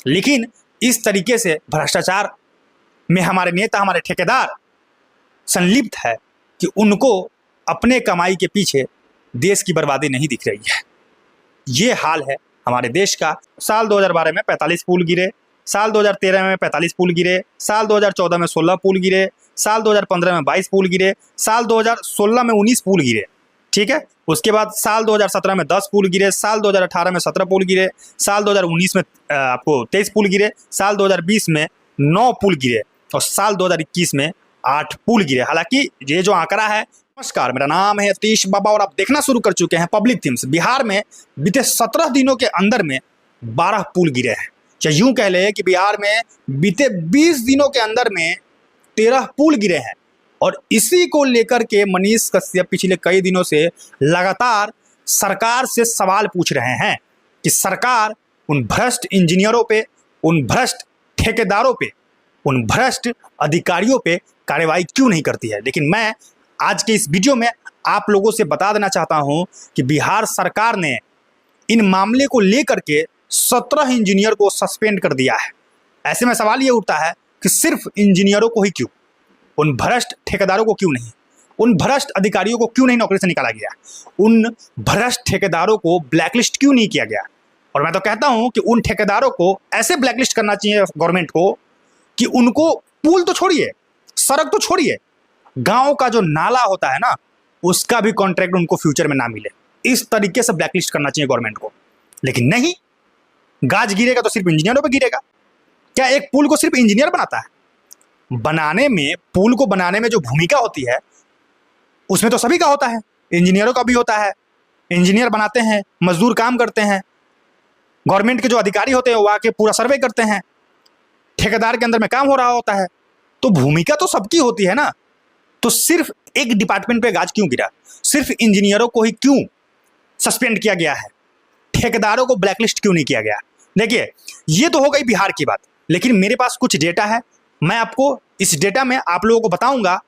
लेकिन इस तरीके से भ्रष्टाचार में हमारे नेता, हमारे ठेकेदार संलिप्त है कि उनको अपने कमाई के पीछे देश की बर्बादी नहीं दिख रही है। ये हाल है हमारे देश का। साल 2012 में 45 पुल गिरे, साल 2013 में 45 पुल गिरे, साल 2014 में 16 पुल गिरे, साल 2015 में 22 पुल गिरे, साल 2016 में 19 पुल गिरे। ठीक है, उसके बाद साल 2017 में 10 पुल गिरे, साल 2018 में 17 पुल गिरे, साल 2019 में आपको 23 पुल गिरे, साल 2020 में 9 पुल गिरे और साल 2021 में 8 पुल गिरे। हालांकि ये जो आंकड़ा है। नमस्कार, मेरा नाम है सतीश बाबा और आप देखना शुरू कर चुके हैं पब्लिक थिम्स। बिहार में बीते 17 दिनों के अंदर में 12 पुल गिरे हैं। चाहे यूं कह ले कि बिहार में बीते 20 दिनों के अंदर में 13 पुल गिरे हैं। और इसी को लेकर के मनीष कश्यप पिछले कई दिनों से लगातार सरकार से सवाल पूछ रहे हैं कि सरकार उन भ्रष्ट इंजीनियरों पे, उन भ्रष्ट ठेकेदारों पे, उन भ्रष्ट अधिकारियों पे कार्रवाई क्यों नहीं करती है। लेकिन मैं आज के इस वीडियो में आप लोगों से बता देना चाहता हूं कि बिहार सरकार ने इन मामले को लेकर के 17 इंजीनियर को सस्पेंड कर दिया है। ऐसे में सवाल ये उठता है कि सिर्फ इंजीनियरों को ही क्यों, उन भ्रष्ट ठेकेदारों को क्यों नहीं, उन भ्रष्ट अधिकारियों को क्यों नहीं नौकरी से निकाला गया, उन भ्रष्ट ठेकेदारों को ब्लैकलिस्ट क्यों नहीं किया गया। और मैं तो कहता हूं कि उन ठेकेदारों को ऐसे ब्लैकलिस्ट करना चाहिए गवर्नमेंट को कि उनको पुल तो छोड़िए, सड़क तो छोड़िए, गांव का जो नाला होता है ना, उसका भी कॉन्ट्रैक्ट उनको फ्यूचर में ना मिले। इस तरीके से ब्लैकलिस्ट करना चाहिए गवर्नमेंट को। लेकिन नहीं, गाज गिरेगा तो सिर्फ इंजीनियरों पे गिरेगा। क्या एक पुल को सिर्फ इंजीनियर बनाता है? बनाने में, पुल को बनाने में जो भूमिका होती है उसमें तो सभी का होता है, इंजीनियरों का भी होता है। इंजीनियर बनाते हैं, मजदूर काम करते हैं, गवर्नमेंट के जो अधिकारी होते हैं वो आके पूरा सर्वे करते हैं, ठेकेदार के अंदर में काम हो रहा होता है। तो भूमिका तो सबकी होती है ना। तो सिर्फ एक डिपार्टमेंट पे गाज क्यों गिरा, सिर्फ इंजीनियरों को ही क्यों सस्पेंड किया गया है, ठेकेदारों को ब्लैकलिस्ट क्यों नहीं किया गया। देखिए, ये तो हो गई बिहार की बात, लेकिन मेरे पास कुछ डेटा है। मैं आपको इस डेटा में आप लोगों को बताऊंगा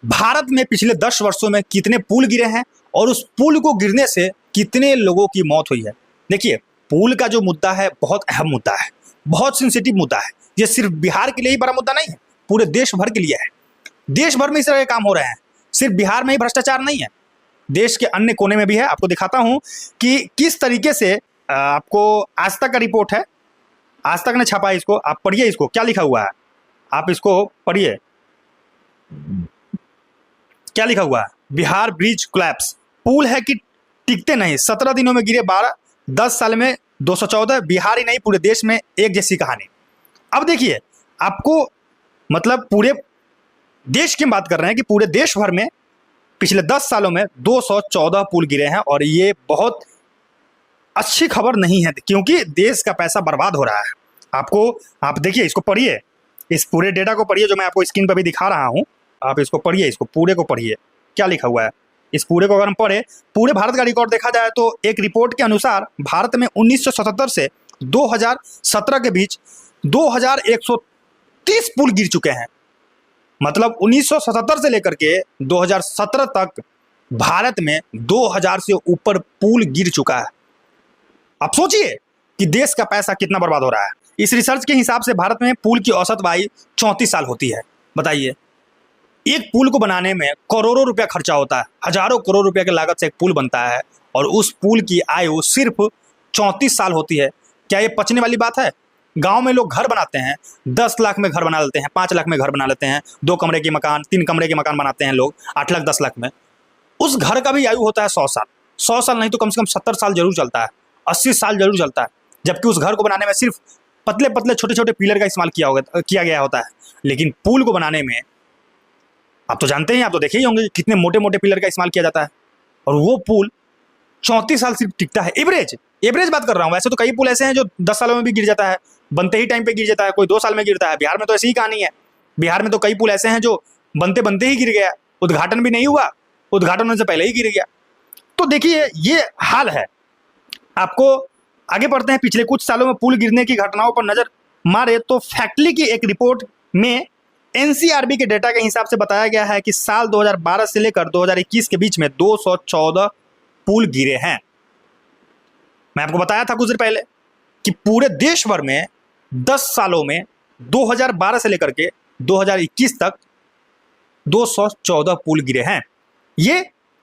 भारत में पिछले 10 वर्षों में कितने पुल गिरे हैं और उस पुल को गिरने से कितने लोगों की मौत हुई है। देखिए, पुल का जो मुद्दा है बहुत अहम मुद्दा है, बहुत सेंसिटिव मुद्दा है। ये सिर्फ बिहार के लिए ही बड़ा मुद्दा नहीं है, पूरे देश भर के लिए है। देश भर में इस तरह के काम हो रहे हैं, सिर्फ बिहार में ही भ्रष्टाचार नहीं है, देश के अन्य कोने में भी है। आपको दिखाता हूं कि किस तरीके से आपको आज तक का रिपोर्ट है, आज तक ने छापा है इसको। आप पढ़िए, इसको क्या लिखा हुआ है, आप इसको पढ़िए। क्या लिखा हुआ है? बिहार ब्रिज कोलैप्स, पुल है कि टिकते नहीं, 17 दिनों में गिरे 12, 10 साल में 214। बिहार ही नहीं, पूरे देश में एक जैसी कहानी। अब देखिए, आपको मतलब पूरे देश की बात कर रहे हैं कि पूरे देश भर में पिछले 10 सालों में 214 पुल गिरे हैं। और ये बहुत अच्छी खबर नहीं है, क्योंकि देश का पैसा बर्बाद हो रहा है। आप देखिए, इसको पढ़िए, इस पूरे डेटा को पढ़िए जो मैं आपको स्क्रीन पर भी दिखा रहा हूं। आप इसको पढ़िए, इसको पूरे को पढ़िए, क्या लिखा हुआ है। इस पूरे को अगर हम पढ़े, पूरे भारत का रिकॉर्ड देखा जाए तो एक रिपोर्ट के अनुसार भारत में 1977 से 2017 के बीच 2130 पुल गिर चुके हैं। मतलब 1977 से लेकर के 2017 तक भारत में 2000 से ऊपर पुल गिर चुका है। आप सोचिए कि देश का पैसा कितना बर्बाद हो रहा है। इस रिसर्च के हिसाब से भारत में पुल की औसत आयु 34 साल होती है। बताइए, एक पुल को बनाने में करोड़ों रुपया खर्चा होता है, हजारों करोड़ रुपया की लागत से एक पुल बनता है और उस पुल की आयु सिर्फ 34 साल होती है। क्या ये पचने वाली बात है? गांव में लोग घर बनाते हैं, 10 लाख में घर बना लेते हैं, 5 लाख में घर बना लेते हैं, 2 कमरे के मकान, 3 कमरे के मकान बनाते हैं लोग 8 लाख 10 लाख में। उस घर का भी आयु होता है 100 साल। 100 साल नहीं तो कम से कम 70 साल जरूर चलता है, 80 साल जरूर चलता है। जबकि उस घर को बनाने में सिर्फ पतले पतले छोटे छोटे पिलर का इस्तेमाल किया गया होता है। लेकिन पुल को बनाने में आप तो जानते हैं, आप तो देखे ही होंगे कितने मोटे मोटे पिलर का इस्तेमाल किया जाता है। और वो पुल 34 साल सिर्फ टिकता है। एवरेज बात कर रहा हूँ। वैसे तो कई पुल ऐसे हैं जो 10 सालों में भी गिर जाता है, बनते ही टाइम पे गिर जाता है, कोई 2 साल में गिरता है। बिहार में तो ऐसी ही कहानी है। बिहार में तो कई पुल ऐसे हैं जो बनते बनते ही गिर गया, उद्घाटन भी नहीं हुआ, उद्घाटन होने से पहले ही गिर गया। तो देखिए, ये हाल है। आपको आगे बढ़ते हैं। पिछले कुछ सालों में पुल गिरने की घटनाओं पर नजर मारे तो फैक्टली की एक रिपोर्ट में एनसीआरबी के डेटा के हिसाब से बताया गया है कि साल 2012 से लेकर 2021 के बीच में 214 पुल गिरे हैं। मैं आपको बताया था कुछ देर पहले कि पूरे देश भर में 10 सालों में 2012 से लेकर के 2021 तक 214 पुल गिरे हैं। ये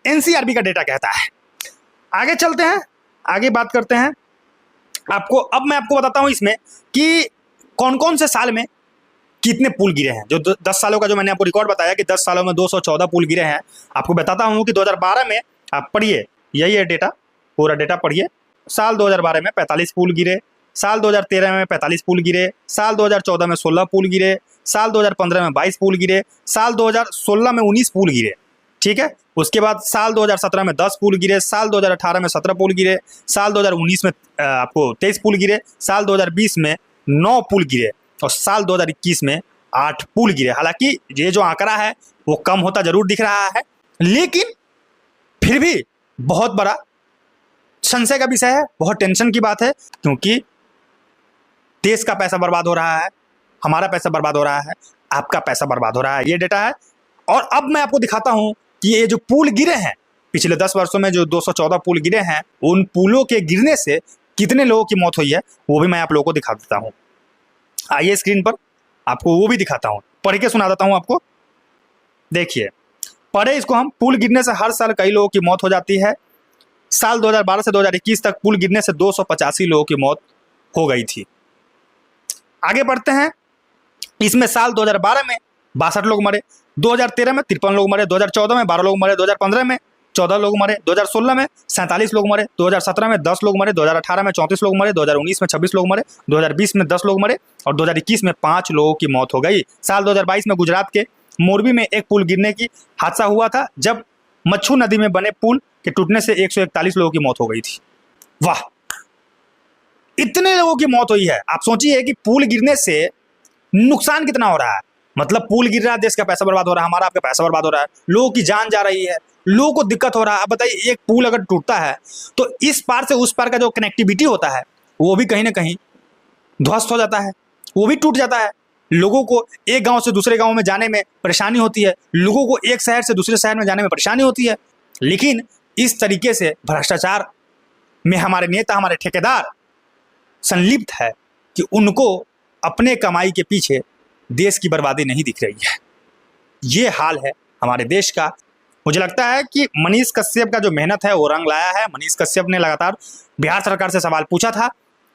एनसीआरबी का डेटा कहता है। आगे चलते हैं, आगे बात करते हैं। अब मैं आपको बताता हूं इसमें कि कौन कौन से साल में कितने पुल गिरे हैं। जो 10 सालों का जो मैंने आपको रिकॉर्ड बताया कि 10 सालों में 214 पुल गिरे हैं, आपको बताता हूं कि 2012 में आप पढ़िए, यही है डेटा, पूरा डेटा पढ़िए। साल 2012 में 45 पुल गिरे, साल 2013 में 45 पुल गिरे, साल 2014 में 16 पुल गिरे, साल 2015 में 22 पुल गिरे, साल 2016 में 19 पुल गिरे, ठीक है। उसके बाद साल 2017 में 10 पुल गिरे, साल 2018 में 17 पुल गिरे, साल 2019 में आपको 23 पुल गिरे, साल 2020 में 9 पुल गिरे और साल 2021 में 8 पुल गिरे। हालांकि ये जो आंकड़ा है वो कम होता जरूर दिख रहा है, लेकिन फिर भी बहुत बड़ा संशय का विषय है, बहुत टेंशन की बात है, क्योंकि देश का पैसा बर्बाद हो रहा है, हमारा पैसा बर्बाद हो रहा है, आपका पैसा बर्बाद हो रहा है, ये डेटा है। और अब मैं आपको दिखाता हूं कि ये जो पुल गिरे हैं पिछले 10 वर्षों में, जो 214 पुल गिरे हैं, उन पुलों के गिरने से कितने लोगों की मौत हुई है वो भी मैं आप लोगों को दिखा देता हूं। आइए स्क्रीन पर आपको वो भी दिखाता हूं, पढ़ के सुना देता हूं आपको। देखिए, पढ़े इसको हम। पुल गिरने से हर साल कई लोगों की मौत हो जाती है। साल 2012 से 2021 तक पुल गिरने से 285 लोगों की मौत हो गई थी। आगे बढ़ते हैं। इसमें साल 2012 में 62 लोग मरे, 2013 में 53 लोग मरे, 2014 में 12 लोग मरे, 2015 में 14 लोग मरे, 2016 में 47 लोग मरे, 2017 में 10 लोग मरे, 2018 में 34 लोग मरे, 2019 में 26 लोग मरे, 2020 में 10 लोग मरे और 2021 में 5 लोगों की मौत हो गई। साल 2022 में गुजरात के मोरबी में एक पुल गिरने की हादसा हुआ था, जब मच्छू नदी में बने पुल के टूटने से 141 लोगों की मौत हो गई थी। वाह, इतने लोगों की मौत हुई है। आप सोचिए कि पुल गिरने से नुकसान कितना हो रहा है। मतलब पुल गिर रहा है, देश का पैसा बर्बाद हो रहा है, हमारा आपका पैसा बर्बाद हो रहा है, लोगों की जान जा रही है, लोगों को दिक्कत हो रहा है। अब बताइए, एक पुल अगर टूटता है तो इस पार से उस पार का जो कनेक्टिविटी होता है वो भी कहीं ना कहीं ध्वस्त हो जाता है, वो भी टूट जाता है। लोगों को एक गांव से दूसरे गांव में जाने में परेशानी होती है, लोगों को एक शहर से दूसरे शहर में जाने में परेशानी होती है। लेकिन इस तरीके से भ्रष्टाचार में हमारे नेता, हमारे ठेकेदार संलिप्त है कि उनको अपने कमाई के पीछे देश की बर्बादी नहीं दिख रही है। ये हाल है हमारे देश का। मुझे लगता है कि मनीष कश्यप का जो मेहनत है वो रंग लाया है। मनीष कश्यप ने लगातार बिहार सरकार से सवाल पूछा था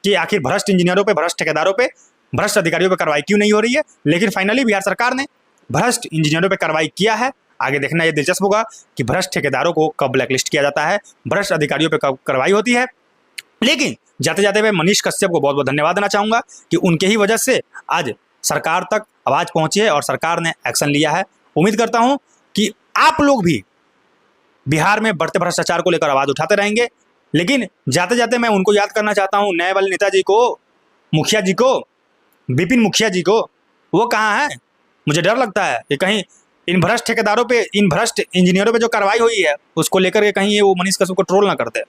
कि आखिर भ्रष्ट इंजीनियरों पे, भ्रष्ट ठेकेदारों पे, भ्रष्ट अधिकारियों पे कार्रवाई क्यों नहीं हो रही है। लेकिन फाइनली बिहार सरकार ने भ्रष्ट इंजीनियरों पे कार्रवाई किया है। आगे देखना ये दिलचस्प होगा कि भ्रष्ट ठेकेदारों को कब ब्लैकलिस्ट किया जाता है, भ्रष्ट अधिकारियों पे कब कार्रवाई होती है। लेकिन जाते जाते मैं मनीष कश्यप को बहुत बहुत धन्यवाद देना चाहूँगा कि उनके ही वजह से आज सरकार तक आवाज़ पहुँची है और सरकार ने एक्शन लिया है। उम्मीद करता हूँ कि आप लोग भी बिहार में बढ़ते भ्रष्टाचार को लेकर आवाज़ उठाते रहेंगे। लेकिन जाते जाते मैं उनको याद करना चाहता हूँ, नए वाले नेताजी को, मुखिया जी को, विपिन मुखिया जी को। वो कहाँ हैं? मुझे डर लगता है कि कहीं इन भ्रष्ट ठेकेदारों पे, इन भ्रष्ट इंजीनियरों पे जो कार्रवाई हुई है उसको लेकर के कहीं ये वो मनीष कश्यप को ट्रोल ना करते,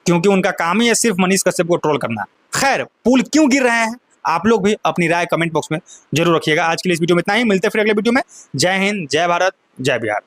क्योंकि उनका काम ही है सिर्फ मनीष कश्यप को ट्रोल करना। खैर, पुल क्यों गिर रहे हैं, आप लोग भी अपनी राय कमेंट बॉक्स में जरूर रखिएगा। आज के लिए इस वीडियो में इतना ही, मिलते हैं फिर अगले वीडियो में। जय हिंद, जय भारत, जय बिहार।